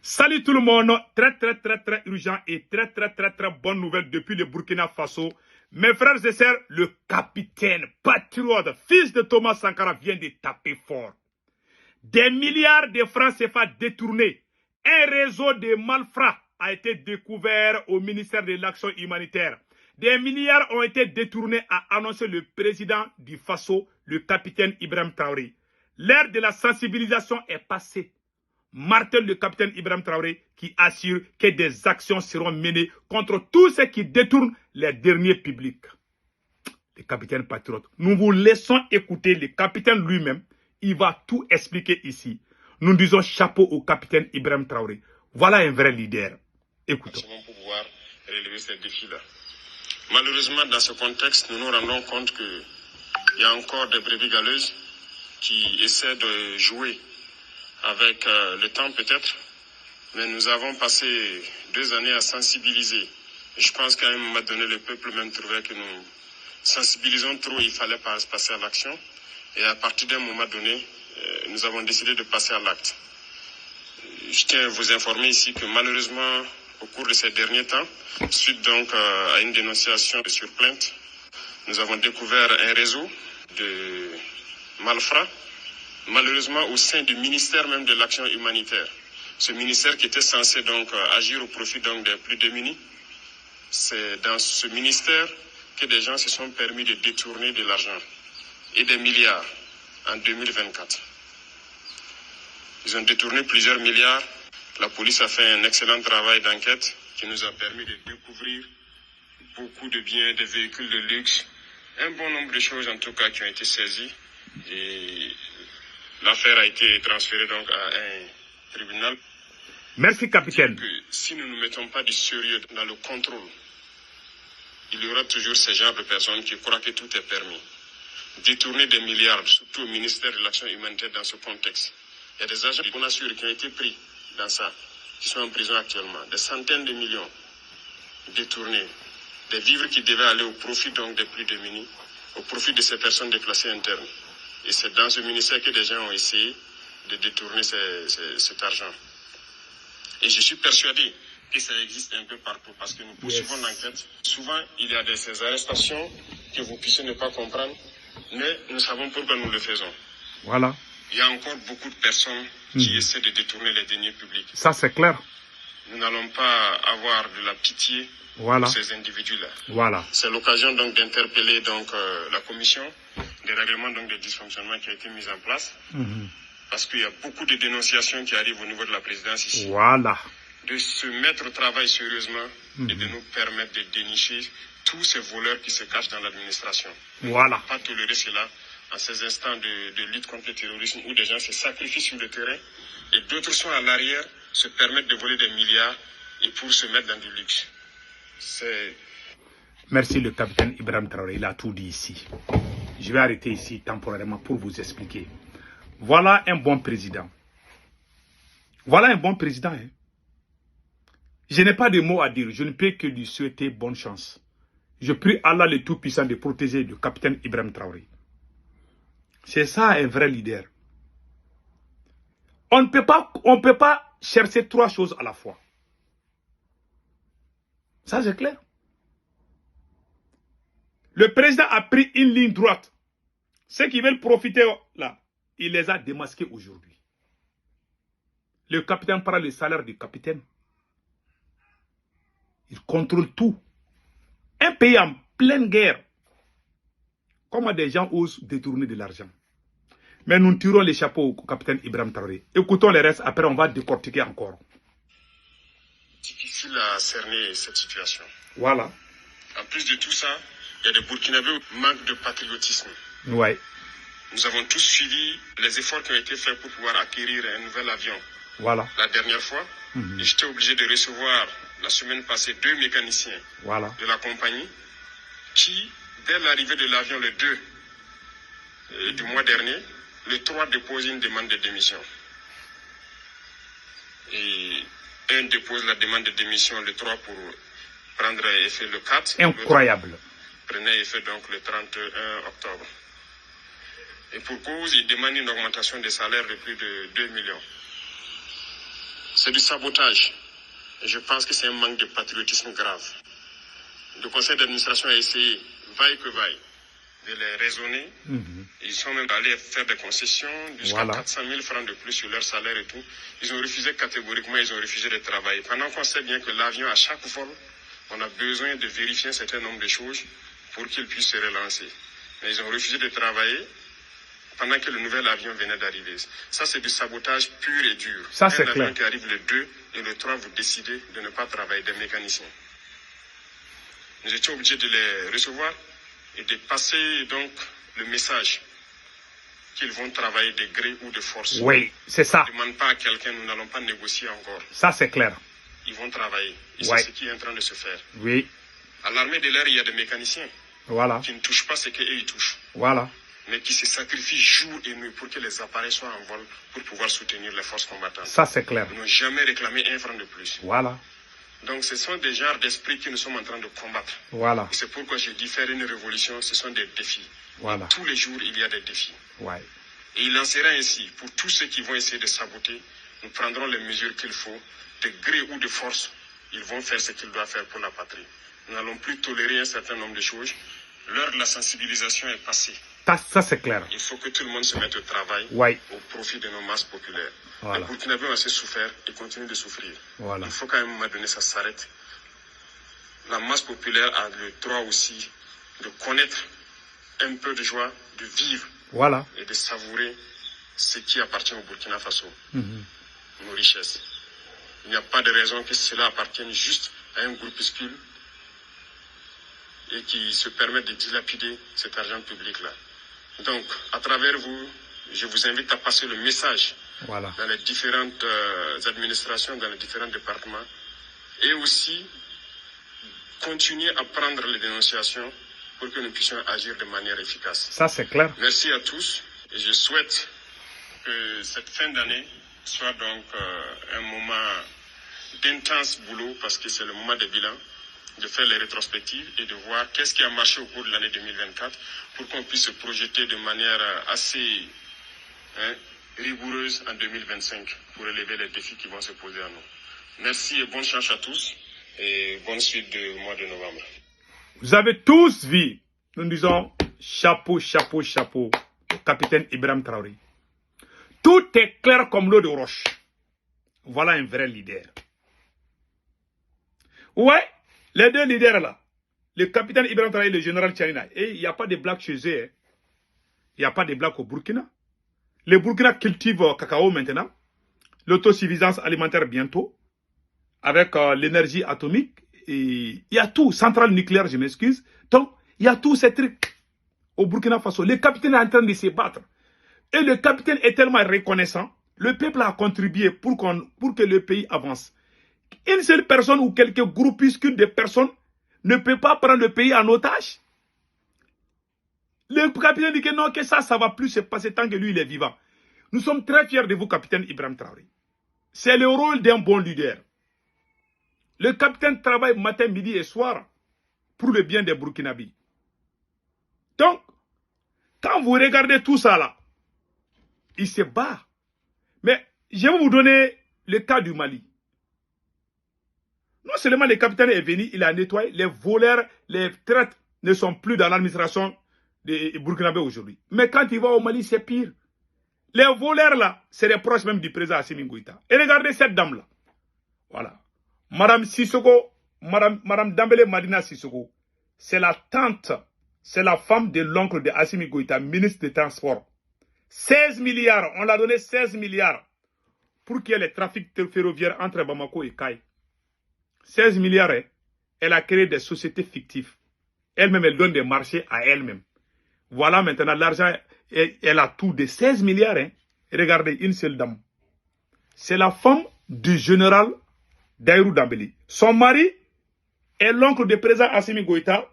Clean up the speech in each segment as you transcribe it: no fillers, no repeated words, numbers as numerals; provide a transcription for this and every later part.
Salut tout le monde, très urgent et très bonne nouvelle depuis le Burkina Faso. Mes frères et sœurs, le capitaine patriote, fils de Thomas Sankara, vient de taper fort. Des milliards de francs CFA détournés. Un réseau de malfrats a été découvert au ministère de l'Action humanitaire. Des milliards ont été détournés, a annoncé le président du Faso, le capitaine Ibrahim Traoré. L'ère de la sensibilisation est passée. Martel le capitaine Ibrahim Traoré qui assure que des actions seront menées contre tous ceux qui détournent les derniers publics. Le capitaine patriote. Nous vous laissons écouter le capitaine lui-même. Il va tout expliquer ici. Nous disons chapeau au capitaine Ibrahim Traoré. Voilà un vrai leader. Écoutons. Pour pouvoir relever ces défis-là. Malheureusement, dans ce contexte, nous nous rendons compte qu'il y a encore des brebis galeuses qui essaient de jouer avec le temps peut-être, mais nous avons passé 2 années à sensibiliser. Et je pense qu'à un moment donné, le peuple même trouvait que nous sensibilisons trop, il fallait passer à l'action. Et à partir d'un moment donné, nous avons décidé de passer à l'acte. Je tiens à vous informer ici que malheureusement, au cours de ces derniers temps, suite donc à une dénonciation sur plainte, nous avons découvert un réseau de malfrats, malheureusement au sein du ministère même de l'Action humanitaire. Ce ministère qui était censé donc agir au profit donc des plus démunis, c'est dans ce ministère que des gens se sont permis de détourner de l'argent et des milliards en 2024. Ils ont détourné plusieurs milliards. La police a fait un excellent travail d'enquête qui nous a permis de découvrir beaucoup de biens, des véhicules de luxe, un bon nombre de choses en tout cas qui ont été saisies. Et l'affaire a été transférée donc à un tribunal. Merci capitaine. Si nous ne mettons pas du sérieux dans le contrôle, il y aura toujours ce genre de personnes qui croient que tout est permis. Détourner des milliards, surtout au ministère de l'Action humanitaire dans ce contexte. Il y a des agents de Bonassure qui ont été pris dans ça, qui sont en prison actuellement. Des centaines de millions détournés. Des vivres qui devaient aller au profit donc des plus démunis, au profit de ces personnes déplacées internes. Et c'est dans ce ministère que des gens ont essayé de détourner cet argent. Et je suis persuadé que ça existe un peu partout parce que nous poursuivons l'enquête. Souvent, il y a ces arrestations que vous puissiez ne pas comprendre, mais nous savons pourquoi nous le faisons. Voilà. Il y a encore beaucoup de personnes qui essaient de détourner les deniers publics. Ça, c'est clair. Nous n'allons pas avoir de la pitié pour ces individus-là. Voilà. C'est l'occasion donc d'interpeller donc la commission des règlements donc des dysfonctionnements qui a été mise en place. Parce qu'il y a beaucoup de dénonciations qui arrivent au niveau de la présidence ici. Voilà. De se mettre au travail sérieusement et de nous permettre de dénicher tous ces voleurs qui se cachent dans l'administration. Voilà. Ne pas tolérer cela en ces instants de lutte contre le terrorisme où des gens se sacrifient sur le terrain et d'autres sont à l'arrière, se permettent de voler des milliards et pour se mettre dans du luxe. Merci le capitaine Ibrahim Traoré, il a tout dit ici. Je vais arrêter ici temporairement pour vous expliquer. Voilà un bon président. Voilà un bon président. Hein. Je n'ai pas de mots à dire. Je ne peux que lui souhaiter bonne chance. Je prie Allah le Tout-Puissant de protéger le capitaine Ibrahim Traoré. C'est ça un vrai leader. On ne peut pas chercher 3 choses à la fois. Ça c'est clair. Le président a pris une ligne droite. Ceux qui veulent profiter là, il les a démasqués aujourd'hui. Le capitaine prend le salaire du capitaine. Il contrôle tout. Un pays en pleine guerre. Comment des gens osent détourner de l'argent? Mais nous tirons les chapeaux au capitaine Ibrahim Traoré. Écoutons les restes, après on va décortiquer encore. Difficile à cerner cette situation. Voilà. En plus de tout ça, il y a des Burkinabés qui manquent de patriotisme. Ouais. Nous avons tous suivi les efforts qui ont été faits pour pouvoir acquérir un nouvel avion. Voilà. La dernière fois, j'étais obligé de recevoir la semaine passée 2 mécaniciens de la compagnie qui, dès l'arrivée de l'avion le 2 du mois dernier, le 3 déposent une demande de démission. Et un dépose la demande de démission le 3 pour prendre effet le 4. Incroyable. Prenait effet donc le 31 octobre. Et pour cause, il demande une augmentation des salaires de plus de 2 millions. C'est du sabotage. Et je pense que c'est un manque de patriotisme grave. Le conseil d'administration a essayé, vaille que vaille, de les raisonner. Ils sont même allés faire des concessions jusqu'à 400 000 francs de plus sur leur salaire et tout. Ils ont refusé catégoriquement, ils ont refusé de travailler. Pendant qu'on sait bien que l'avion, à chaque vol, on a besoin de vérifier un certain nombre de choses pour qu'il puisse se relancer. Mais ils ont refusé de travailler pendant que le nouvel avion venait d'arriver. Ça, c'est du sabotage pur et dur. Ça, c'est clair. Un avion qui arrive le 2 et le 3, vous décidez de ne pas travailler, des mécaniciens. Nous étions obligés de les recevoir et de passer donc le message qu'ils vont travailler de gré ou de force. Oui, c'est ça. Ne demande pas à quelqu'un, nous n'allons pas négocier encore. Ça, c'est clair. Ils vont travailler. Et c'est ce qui est en train de se faire. Oui. À l'armée de l'air, il y a des mécaniciens qui ne touchent pas ce qu'eux, ils touchent. Mais qui se sacrifient jour et nuit pour que les appareils soient en vol pour pouvoir soutenir les forces combattantes. Ça, c'est clair. Ils n'ont jamais réclamé un franc de plus. Donc, ce sont des genres d'esprits que nous sommes en train de combattre. Et c'est pourquoi je dis faire une révolution, ce sont des défis. Tous les jours, il y a des défis. Et il en sera ainsi. Pour tous ceux qui vont essayer de saboter, nous prendrons les mesures qu'il faut. De gré ou de force, ils vont faire ce qu'ils doivent faire pour la patrie. Nous n'allons plus tolérer un certain nombre de choses. L'heure de la sensibilisation est passée. Ça, c'est clair. Il faut que tout le monde se mette au travail au profit de nos masses populaires. Les Burkinabés ont assez souffert et continuent de souffrir. Il faut qu'à un moment donné, ça s'arrête. La masse populaire a le droit aussi de connaître un peu de joie, de vivre et de savourer ce qui appartient au Burkina Faso, nos richesses. Il n'y a pas de raison que cela appartienne juste à un groupuscule et qui se permet de dilapider cet argent public-là. Donc, à travers vous, je vous invite à passer le message dans les différentes administrations, dans les différents départements, et aussi continuer à prendre les dénonciations pour que nous puissions agir de manière efficace. Ça, c'est clair. Merci à tous, et je souhaite que cette fin d'année soit donc un moment d'intense boulot, parce que c'est le moment des bilans, de faire les rétrospectives et de voir qu'est-ce qui a marché au cours de l'année 2024 pour qu'on puisse se projeter de manière assez rigoureuse en 2025 pour relever les défis qui vont se poser à nous. Merci et bonne chance à tous et bonne suite du mois de novembre. Vous avez tous vu, nous disons chapeau, chapeau, chapeau au capitaine Ibrahim Traoré. Tout est clair comme l'eau de roche. Voilà un vrai leader. Ouais, les deux leaders là, le capitaine Ibrahim Traoré et le général Tchanina, et il n'y a pas de blagues chez eux. Il n'y a pas de blagues au Burkina. Le Burkina cultive cacao maintenant, l'autosuffisance alimentaire bientôt, avec l'énergie atomique, et il y a tout, centrale nucléaire, je m'excuse. Donc, il y a tous ces trucs au Burkina Faso. Le capitaine est en train de se battre. Et le capitaine est tellement reconnaissant, le peuple a contribué pour que le pays avance. Une seule personne ou quelques groupuscules de personnes ne peut pas prendre le pays en otage. Le capitaine dit que non, que ça va plus se passer tant que lui, il est vivant. Nous sommes très fiers de vous, capitaine Ibrahim Traoré. C'est le rôle d'un bon leader. Le capitaine travaille matin, midi et soir pour le bien des Burkinabés. Donc, quand vous regardez tout ça là, il se bat. Mais je vais vous donner le cas du Mali. Non seulement le capitaine est venu, il a nettoyé, les voleurs, les traites ne sont plus dans l'administration des Burkinabés aujourd'hui. Mais quand il va au Mali, c'est pire. Les voleurs là, c'est les proches même du président Assimi Goïta. Et regardez cette dame là. Voilà. Madame Sissoko, Madame Dambélé Madina Sissoko, c'est la tante, c'est la femme de l'oncle de Assimi Goïta, ministre des Transports. 16 milliards, on l'a donné 16 milliards pour qu'il y ait les trafics ferroviaires entre Bamako et Kaye. 16 milliards, elle a créé des sociétés fictives. Elle-même, elle donne des marchés à elle-même. Voilà maintenant l'argent, elle a tout de 16 milliards. Regardez, une seule dame. C'est la femme du général Daïrou Dambélé. Son mari est l'oncle du président Assimi Goïta,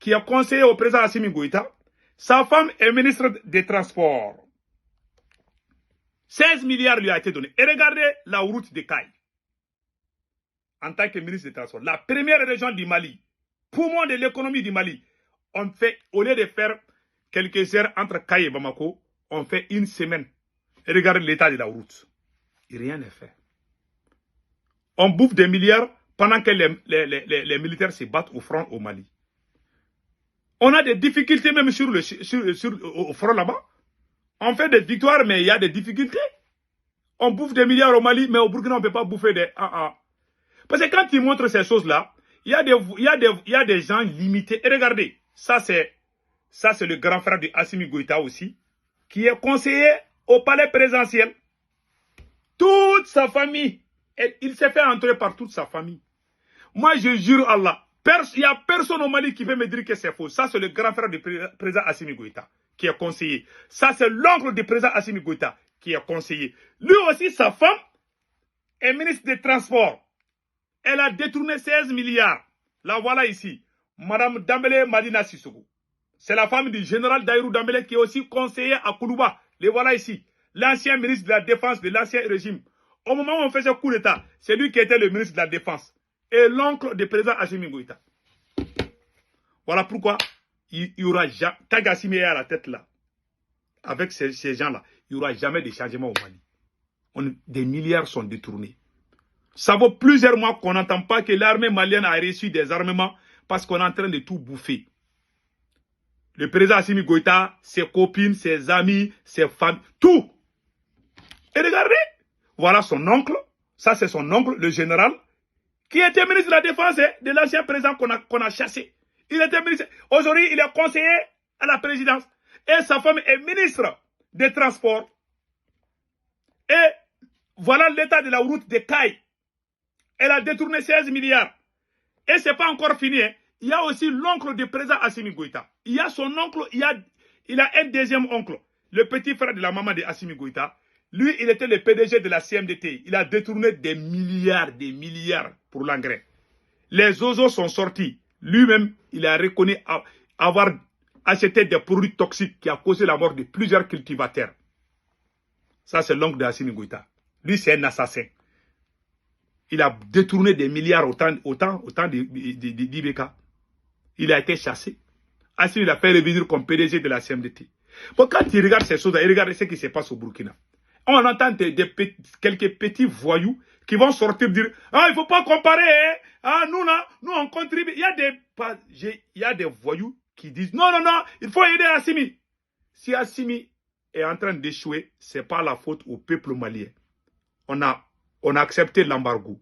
qui a conseillé au président Assimi Goïta. Sa femme est ministre des Transports. 16 milliards lui a été donné. Et regardez la route de Kaye. En tant que ministre des Transports, la première région du Mali, poumon de l'économie du Mali, on fait, au lieu de faire quelques heures entre Kaye et Bamako, on fait une semaine. Et regardez l'état de la route. Et rien n'est fait. On bouffe des milliards pendant que les militaires se battent au front au Mali. On a des difficultés même au front là-bas. On fait des victoires, mais il y a des difficultés. On bouffe des milliards au Mali, mais au Burkina, on ne peut pas bouffer des... Parce que quand ils montrent ces choses-là, il y a des gens limités. Et regardez, ça c'est le grand frère de Assimi Goïta aussi, qui est conseiller au palais présidentiel. Toute sa famille, il s'est fait entrer par toute sa famille. Moi, je jure Allah, il n'y a personne au Mali qui veut me dire que c'est faux. Ça, c'est le grand frère du président Assimi Goïta, qui est conseiller. Ça, c'est l'oncle du président Assimi Goïta, qui est conseiller. Lui aussi, sa femme est ministre des Transports. Elle a détourné 16 milliards. La voilà ici. Madame Dambélé Madina Sissoko. C'est la femme du général Daïrou Dambélé qui est aussi conseiller à Koulouba. Les voilà ici. L'ancien ministre de la Défense de l'ancien régime. Au moment où on faisait coup d'État, c'est lui qui était le ministre de la Défense. Et l'oncle du président Assimi Goïta. Voilà pourquoi il y aura jamais... Tagassimi est à la tête là. Avec ces gens-là, il n'y aura jamais de changement au Mali. Des milliards sont détournés. Ça vaut plusieurs mois qu'on n'entend pas que l'armée malienne a reçu des armements parce qu'on est en train de tout bouffer. Le président Assimi Goïta, ses copines, ses amis, ses femmes, tout. Et regardez, voilà son oncle, ça c'est son oncle, le général, qui était ministre de la Défense de l'ancien président qu'on a chassé. Il était ministre. Aujourd'hui, il est conseiller à la présidence. Et sa femme est ministre des Transports. Et voilà l'état de la route de Caille. Elle a détourné 16 milliards. Et ce n'est pas encore fini. Hein. Il y a aussi l'oncle du président Assimi Goïta. Il y a son oncle, il a un deuxième oncle, le petit frère de la maman de Assimi Goïta. Lui, il était le PDG de la CMDT. Il a détourné des milliards pour l'engrais. Les oiseaux sont sortis. Lui-même, il a reconnu avoir acheté des produits toxiques qui a causé la mort de plusieurs cultivateurs. Ça, c'est l'oncle de Assimi Goïta. Lui, c'est un assassin. Il a détourné des milliards au temps d'Ibeka. Il a été chassé. Assimi, il a fait revenir comme PDG de la CMDT. Bon, quand il regarde ces choses, il regarde ce qui se passe au Burkina. On entend quelques petits voyous qui vont sortir dire « Ah, il ne faut pas comparer, hein. Ah, nous on contribue. » Il y a des voyous qui disent « Non, il faut aider Assimi. » Si Assimi est en train d'échouer, ce n'est pas la faute au peuple malien. On a accepté l'embargo.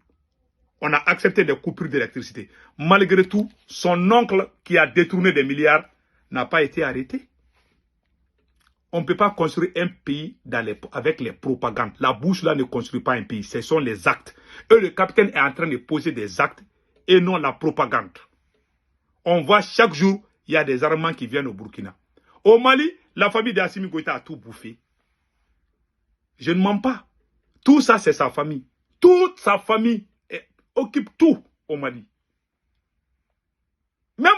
On a accepté des coupures d'électricité. Malgré tout, son oncle qui a détourné des milliards n'a pas été arrêté. On ne peut pas construire un pays avec les propagandes. La bouche là ne construit pas un pays. Ce sont les actes. Et le capitaine est en train de poser des actes et non la propagande. On voit chaque jour, il y a des armements qui viennent au Burkina. Au Mali, la famille d'Assimi Goïta a tout bouffé. Je ne mens pas. Tout ça, c'est sa famille. Toute sa famille occupe tout au Mali. Même,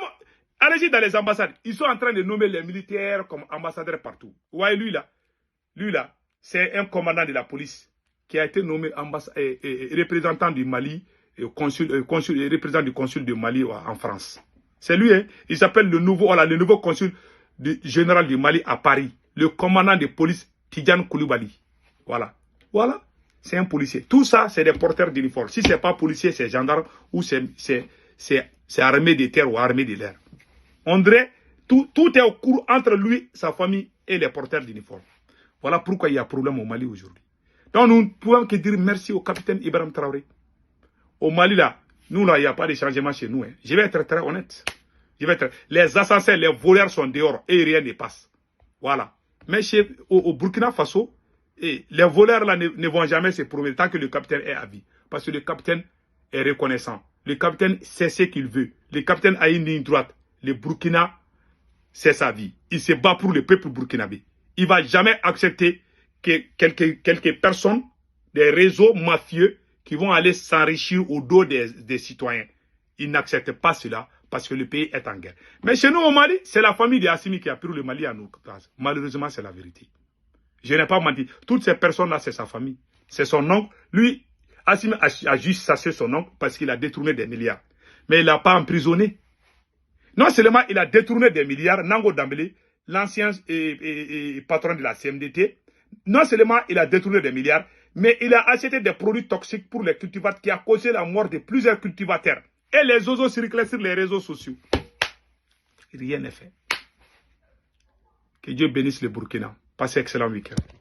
allez-y dans les ambassades, ils sont en train de nommer les militaires comme ambassadeurs partout. Vous voyez, lui là, c'est un commandant de la police qui a été nommé représentant du Mali, représentant du consul du Mali en France. C'est lui, hein, il s'appelle le nouveau consul général du Mali à Paris, le commandant de police Tidjane Koulibaly. Voilà. C'est un policier. Tout ça, c'est des porteurs d'uniforme. Si ce n'est pas policier, c'est gendarme ou c'est armée de terre ou armée de l'air. On dirait, tout est au cours entre lui, sa famille et les porteurs d'uniforme. Voilà pourquoi il y a problème au Mali aujourd'hui. Donc nous ne pouvons que dire merci au capitaine Ibrahim Traoré. Au Mali là, nous là, il n'y a pas de changement chez nous. Hein. Je vais être très honnête. Les assassins, les voleurs sont dehors et rien ne passe. Voilà. Mais au Burkina Faso, et les voleurs là ne vont jamais se promener tant que le capitaine est à vie. Parce que le capitaine est reconnaissant. Le capitaine sait ce qu'il veut. Le capitaine a une ligne droite. Le Burkina, c'est sa vie. Il se bat pour le peuple burkinabé. Il ne va jamais accepter que quelques personnes, des réseaux mafieux, qui vont aller s'enrichir au dos des citoyens. Il n'accepte pas cela parce que le pays est en guerre. Mais chez nous au Mali, c'est la famille d'Assimi qui a pris le Mali à nos places. Malheureusement, c'est la vérité. Je n'ai pas menti. Toutes ces personnes-là, c'est sa famille. C'est son oncle. Lui, Assimi a juste chassé son oncle parce qu'il a détourné des milliards. Mais il n'a pas emprisonné. Non seulement il a détourné des milliards, Nango Dambélé, l'ancien patron de la CMDT, non seulement il a détourné des milliards, Mais il a acheté des produits toxiques pour les cultivateurs qui a causé la mort de plusieurs cultivateurs. Et les oiseaux circulaient sur les réseaux sociaux. Rien n'est fait. Que Dieu bénisse le Burkina. Passez un excellent week-end.